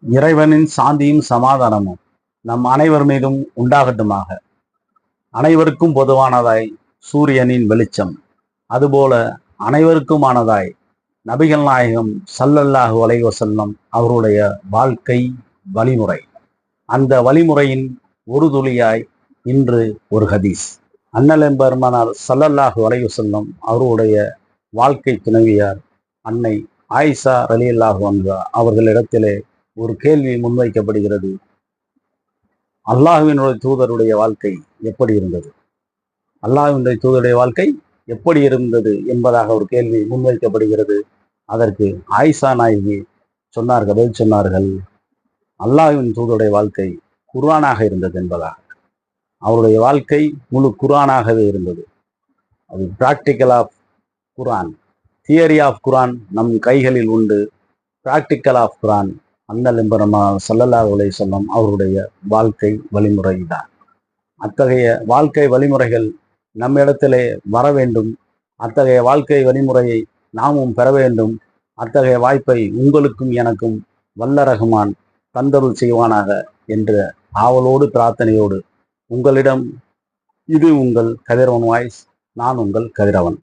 இறைவனின் சாந்தியும் சமாதானமும் நம் அனைவர் மீதும் உண்டாகட்டுமாக. அனைவருக்கும் பொதுவானதாய் சூரியனின் வெளிச்சம், அதுபோல அனைவருக்குமானதாய் நபிகள் நாயகம் ஸல்லல்லாஹு அலைஹி வஸல்லம் அவருடைய வாழ்க்கை வழிமுறை. அந்த வழிமுறையின் ஒரு துளியாய் இன்று ஒரு ஹதீஸ். அண்ணல் பெருமானார் ஸல்லல்லாஹு அலைஹி வஸல்லம் அவருடைய வாழ்க்கை துணைவியார் அன்னை ஆயிஷா ரலியல்லாஹு அன்ஹா அவர்களிடத்திலே ஒரு கேள்வி முன்வைக்கப்படுகிறது. அல்லாஹ்வினுடைய தூதருடைய வாழ்க்கை எப்படி இருந்தது, அல்லாஹ்வினுடைய தூதருடைய வாழ்க்கை எப்படி இருந்தது என்பதாக ஒரு கேள்வி முன்வைக்கப்படுகிறது. அதற்கு ஆயிஷா நாயகி பதில் சொன்னார்கள், அல்லாஹ்வின் தூதருடைய வாழ்க்கை குர்ஆனாக இருந்தது என்பதாக. அவருடைய வாழ்க்கை முழு குர்ஆனாகவே இருந்தது. அது பிராக்டிக்கல் ஆஃப் குர்ஆன், தியரி ஆஃப் குர்ஆன் நம் கைகளில் உண்டு. பிராக்டிக்கல் ஆஃப் குர்ஆன் அண்ணல் பெருமானார் ஸல்லல்லாஹு அலைஹி வஸல்லம் அவருடைய வாழ்க்கை வழிமுறை தான். அத்தகைய வாழ்க்கை வழிமுறைகள் நம்மிடத்திலே வர வேண்டும். அத்தகைய வாழ்க்கை வழிமுறையை நாமும் பெற வேண்டும். அத்தகைய வாய்ப்பை உங்களுக்கும் எனக்கும் வல்ல ரஹ்மான் தந்தருள் செய்வானாக என்ற ஆவலோடு பிரார்த்தனையோடு உங்களிடம் இது உங்கள் கதிரவன் வாய்ஸ். நான் உங்கள் கதிரவன்.